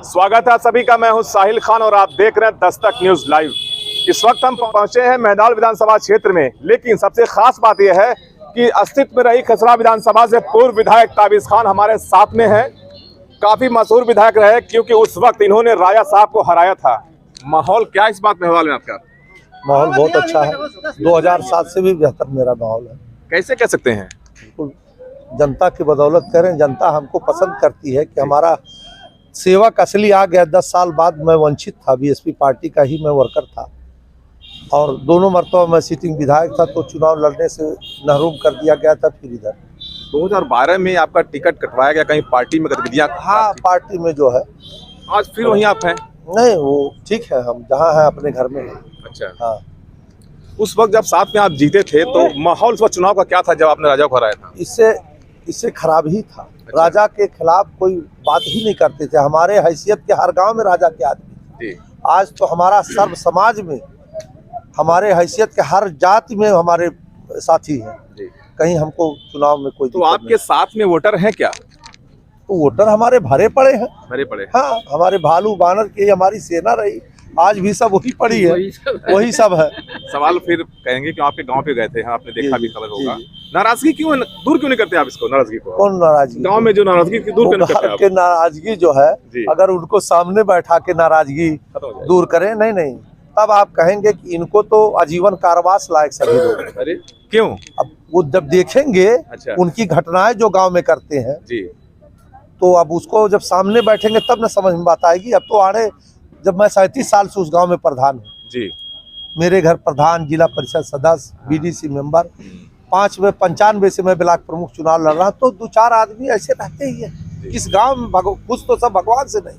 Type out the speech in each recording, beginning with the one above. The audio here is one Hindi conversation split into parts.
स्वागत है सभी का। मैं हूं साहिल खान और आप देख रहे हैं दस्तक न्यूज लाइव। इस वक्त हम पहुंचे हैं मेहदावल विधानसभा क्षेत्र में, लेकिन सबसे खास बात यह है कि अस्तित्व में रही खसरा विधानसभा से पूर्व विधायक ताबिश खान हमारे साथ में हैं। काफी मशहूर विधायक रहे क्योंकि उस वक्त इन्होंने राजा साहब को हराया था। माहौल क्या इस बात मेहदावल में आपका? माहौल बहुत अच्छा है। 2007 से भी बेहतर मेरा माहौल है। कैसे कह सकते हैं? बिल्कुल जनता की बदौलत करें। जनता हमको पसंद करती है कि हमारा सेवक असली आ गया। 10 साल बाद मैं वंचित था, बीएसपी पार्टी का ही मैं वर्कर था और दोनों मरतबा मैं सिटिंग विधायक था, तो चुनाव लड़ने से महरूम कर दिया गया था। फिर इधर 2012 में आपका टिकट कटवाया गया, कहीं पार्टी में गतिविधियां? हाँ, पार्टी में जो है। आज फिर वहीं आप हैं? नहीं, वो ठीक है, हम जहाँ हैं अपने घर में हैं। अच्छा। हाँ, उस वक्त जब साथ में आप जीते थे तो माहौल उस वक्त चुनाव का क्या था जब आपने राजा को हराया था? इससे खराब ही था। अच्छा। राजा के खिलाफ कोई बात ही नहीं करते थे। हमारे हैसियत के हर गांव में राजा के आदमी थे। आज तो हमारा सर्व समाज में, हमारे हैसियत के हर जाति में हमारे साथी हैं। कहीं हमको चुनाव में कोई तो आपके साथ में वोटर हैं क्या? तो वोटर हमारे भरे पड़े हैं। भरे पड़े? हाँ, हमारे भालू बानर की हमारी सेना रही, आज भी सब वही पड़ी है, वही सब है। सवाल फिर कहेंगे कि आपके गांव पे गए थे, आपने देखा भी, खबर होगा। नाराजगी क्यों दूर क्यों नहीं करते आप इसको? नाराजगी को कौन नाराजगी? गांव में जो नाराजगी दूर क्यों नहीं करते आप? के नाराजगी जो है, अगर उनको सामने बैठा के नाराजगी दूर करें, नहीं, तब आप कहेंगे कि इनको तो आजीवन कारावास लायक सभी लोग। अरे क्यों? अब वो जब देखेंगे उनकी घटनाएं जो गांव में करते हैं जी, तो अब उसको जब सामने बैठेंगे तब ना समझ में बात आएगी। अब तो आड़े, जब मैं 37 साल से उस गांव में प्रधान हूँ जी, मेरे घर प्रधान, जिला परिषद सदस्य, बीडीसी मेंबर, 5 में 95 से मैं ब्लॉक प्रमुख चुनाव लड़ रहा, तो 2-4 आदमी ऐसे रहते ही है इस गांव में। कुछ तो सब भगवान से नहीं।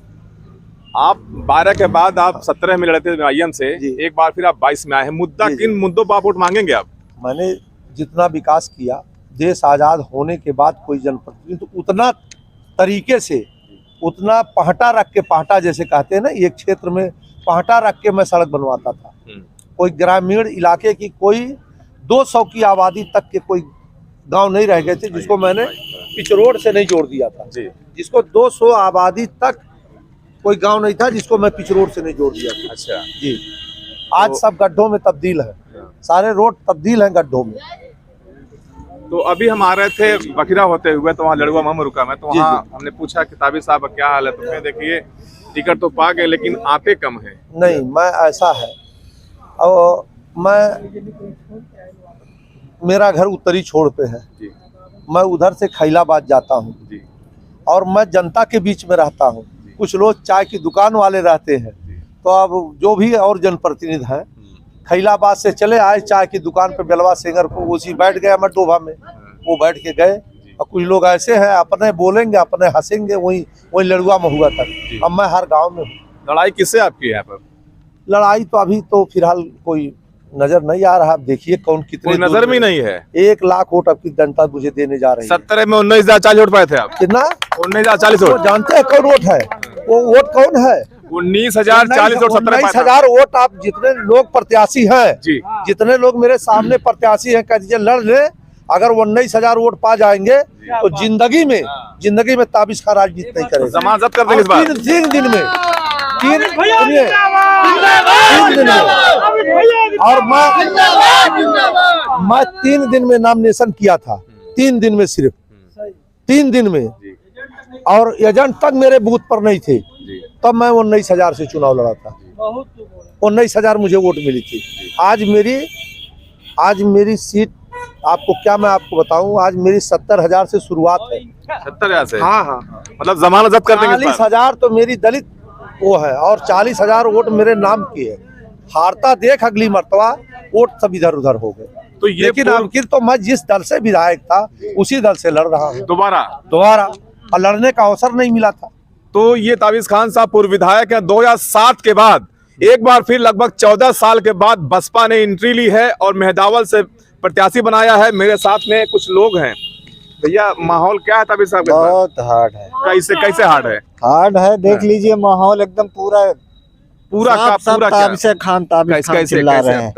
आप 12 के बाद आप 17 में लड़े थे IM से, एक बार फिर आप 22 में आए हैं। मुद्दा किन मुद्दों पर आप वोट मांगेंगे आप? मैंने जितना विकास किया, देश आजाद होने के बाद कोई जनप्रतिनिधि तो उतना तरीके से, उतना पहटा रख के, पहटा जैसे कहते हैं ना, एक क्षेत्र में पहटा रख के मैं सड़क बनवाता था। कोई ग्रामीण इलाके की कोई 200 की आबादी तक के कोई गांव नहीं रह गए थे जिसको मैंने पिच रोड से नहीं जोड़ दिया था। जिसको 200 आबादी तक कोई गांव नहीं था जिसको मैं पिच रोड से नहीं जोड़ दिया था। अच्छा जी। आज सब गड्ढों में तब्दील है, सारे रोड तब्दील हैं गड्ढों में। तो अभी हम आ रहे थे बखिरा होते हुए, तो वहाँ लड़ुआ में रुका मैं, तो वहाँ हमने पूछा कि ताबिश साहब क्या हाल है, तो फिर देखिए टिकट तो पा गए लेकिन आते कम है। नहीं, मैं ऐसा है, और मेरा घर उत्तरी छोर पे है, मैं उधर से खैलाबाद जाता हूँ और मैं जनता के बीच में रहता हूँ। कुछ लोग चाय की दुकान वाले रहते हैं, तो अब जो भी और जनप्रतिनिधि हैं खैलाबाद से चले आए चाय की दुकान पे बेलवा सिंगर को, उसी बैठ गए मटोभा में, वो बैठ के गए। और कुछ लोग ऐसे हैं, अपने बोलेंगे, अपने हंसेंगे, वही लड़ुआ में हुआ था। अब मैं हर गांव में हूँ। लड़ाई किससे आपकी है यहाँ पर? लड़ाई तो अभी तो फिलहाल कोई नजर नहीं आ रहा। आप देखिए कौन कितने नजर में नहीं है। 1 लाख वोट आपकी जनता मुझे देने जा रही है। 17 में 19,040 वोट पाए थे आप। कितना? 19,040 वोट। जानते हैं कौन वोट है? वो वोट कौन है? 19,040 वोट। 19,000 वोट। आप जितने लोग प्रत्याशी हैं जी, जितने लोग मेरे सामने प्रत्याशी हैं, कह दीजिए लड़ ले, अगर 19,000 वोट पा जाएंगे तो जिंदगी में ताबिश खान राजनीति नहीं करेगा। जमानत कर देंगे इस बार। 3 दिन में, 3 दिन में। और मैं 3 दिन में नॉमिनेशन किया था, 3 दिन में, सिर्फ 3 दिन में। और एजेंट तक मेरे बूथ पर नहीं थे, तब मैं 19,000 से चुनाव लड़ा था। 19,000 मुझे वोट मिली थी। आज मेरी सीट, आपको क्या मैं आपको बताऊं, आज मेरी 70,000 से शुरुआत है। 70,000 से? हाँ, मतलब जमानत जब्त कर देंगे। 40,000 तो मेरी दलित वो है और 40,000 वोट मेरे नाम की है। हारता देख अगली मर्तबा वोट सब इधर उधर हो गए। तो ये, लेकिन आखिर तो मैं जिस दल से विधायक था उसी दल से लड़ रहा हूँ दोबारा, और लड़ने का अवसर नहीं मिला था। तो ये ताबिश खान साहब पूर्व विधायक हैं। 2007 के बाद एक बार फिर लगभग 14 साल के बाद बसपा ने एंट्री ली है और मेहदावल से प्रत्याशी बनाया है। मेरे साथ में कुछ लोग हैं। भैया माहौल क्या है ताबिश साहब? बहुत हार्ड है। कैसे हार्ड है? हार्ड है, देख लीजिए माहौल एकदम पूरा ताबिश खान चिल्ला रहे हैं।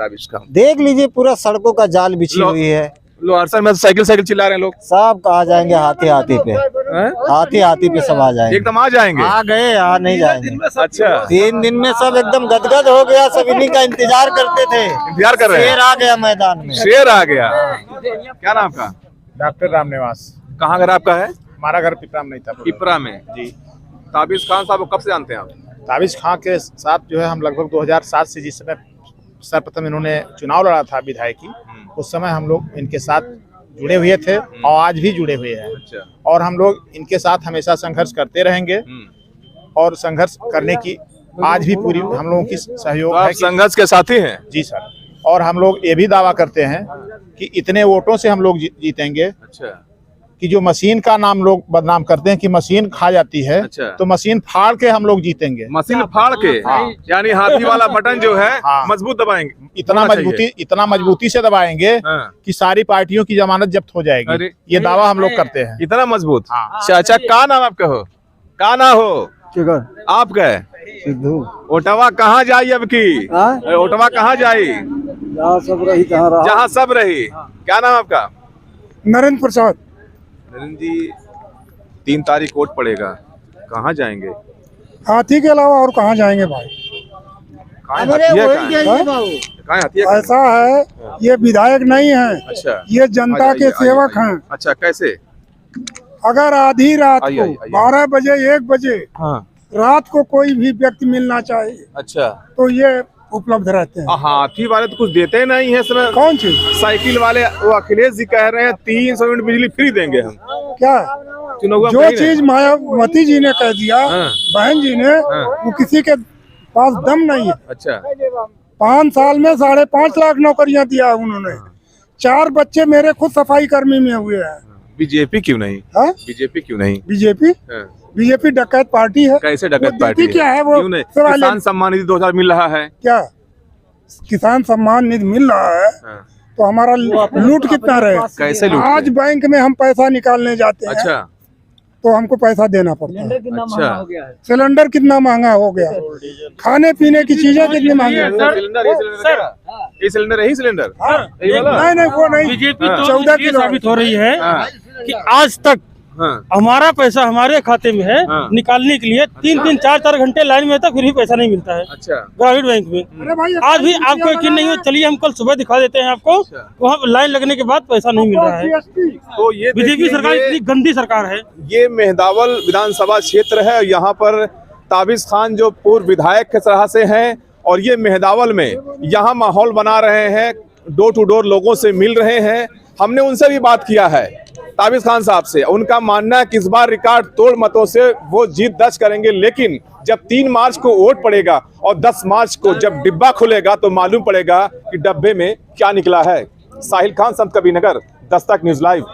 देख लीजिए पूरा सड़कों का जाल बिछी हुई है, लो अरसर में साइकिल साइकिल चिल्ला रहे हैं लोग। सब कहा जाएंगे हाथी हाथी पे, हैं? हाथी हाथी पे सब आ जाएंगे। एकदम आ जाएंगे। आ गए, आ नहीं जाएंगे। अच्छा 3 दिन में सब एकदम गदगद हो गया, सब इन्हीं का इंतजार करते थे। इंतजार कर रहे हैं। शेर आ गया मैदान में। शेर आ गया। क्या नाम आपका? डॉक्टर राम निवास। कहाँ घर आपका है? हमारा घर पिपरा में नहीं था। पिपरा में जी। ताबिज खान साहब को कब से जानते हैं आप? ताबिज खां के साथ जो है हम लगभग 2007 से, जिस समय सर्वप्रथम इन्होंने चुनाव लड़ा था विधायक की, उस समय हम लोग इनके साथ जुड़े हुए थे और आज भी जुड़े हुए हैं। अच्छा। और हम लोग इनके साथ हमेशा संघर्ष करते रहेंगे और संघर्ष करने की आज भी पूरी हम लोगों की सहयोग तो है आप संघर्ष के साथी हैं? जी सर। और हम लोग ये भी दावा करते हैं कि इतने वोटों से हम लोग जीतेंगे अच्छा। कि जो मशीन का नाम लोग बदनाम करते हैं कि मशीन खा जाती है, अच्छा। तो मशीन फाड़ के हम लोग जीतेंगे। मशीन फाड़ के? हाँ। यानी हाथी वाला बटन जो है हाँ। मजबूत दबाएंगे। इतना मजबूती से दबाएंगे हाँ। कि सारी पार्टियों की जमानत जब्त हो जाएगी। अरे। ये दावा हम लोग करते हैं। इतना मजबूत? हाँ। चाचा का नाम आपका हो? का ना हो आपका है? सिद्धू ओटवा कहाँ जाई अब की? ओटवा कहाँ जाई? जहाँ सब रही तहाँ रहा। जहाँ सब रही। क्या नाम आपका? नरेंद्र प्रसाद। नरेंद्र जी 3 तारीख वोट पड़ेगा, कहाँ जाएंगे? हाथी के अलावा और कहाँ जाएंगे भाई? कहाँ हाथी है? ऐसा है, ये विधायक नहीं है, अच्छा। ये जनता के सेवक हैं। अच्छा कैसे? अगर आधी रात आइए, को आइए, आइए। 12 बजे 1 बजे हाँ। रात को कोई भी व्यक्ति मिलना चाहिए अच्छा। तो ये उपलब्ध रहते हैं। हाथी वाले तो कुछ देते नहीं है समय। कौन चीज? साइकिल वाले वो अखिलेश जी कह रहे हैं 300 यूनिट बिजली फ्री देंगे हम। क्या चुनाव जो चीज मायावती जी ने कह दिया, हाँ। बहन जी ने, वो किसी के पास दम नहीं है। अच्छा। 5 साल में 5.5 लाख नौकरियां दिया उन्होंने। 4 बच्चे मेरे खुद सफाई कर्मी में हुए हैं। बीजेपी क्यों नहीं? हाँ? बीजेपी क्यों नहीं? बीजेपी डकैत पार्टी है। कैसे डकैत वो पार्टी क्या है? वो क्यों नहीं? सवाल है। किसान सम्मान निधि 2000 मिल रहा है। क्या किसान सम्मान निधि मिल रहा है? तो हमारा लूट कितना रहे? कैसे लूट? आज बैंक में हम पैसा निकालने जाते हैं। अच्छा। तो हमको पैसा देना पड़ता है। अच्छा। सिलेंडर कितना महंगा हो गया, खाने पीने की चीजें कितनी महंगी। ये सिलेंडर यही सिलेंडर? नहीं वो नहीं। बीजेपी तो 14 ये किलो साबित हो रही है हाँ। कि आज तक हाँ। हमारा पैसा हमारे खाते में है, हाँ। निकालने के लिए 3-3, 4-4 घंटे लाइन में था, फिर भी पैसा नहीं मिलता है अच्छा। ग्रामीण बैंक में। अरे भाई, आज भी आपको यकीन नहीं हो, चलिए हम कल सुबह दिखा देते हैं आपको। वहाँ लाइन लगने के बाद पैसा नहीं मिल रहा है। तो ये बीजेपी सरकार इतनी गंदी सरकार है। ये मेहदावल विधानसभा क्षेत्र है। यहाँ पर ताबिज खान जो पूर्व विधायक के तरह से हैं और ये मेहदावल में यहाँ माहौल बना रहे हैं, डोर टू डोर लोगों से मिल रहे हैं। हमने उनसे भी बात किया है ताबिज खान साहब से। उनका मानना है कि इस बार रिकॉर्ड तोड़ मतों से वो जीत दर्ज करेंगे, लेकिन जब 3 मार्च को वोट पड़ेगा और 10 मार्च को जब डिब्बा खुलेगा तो मालूम पड़ेगा कि डब्बे में क्या निकला है। Sahil Khan, Sant Kabirnagar, Dastak news live.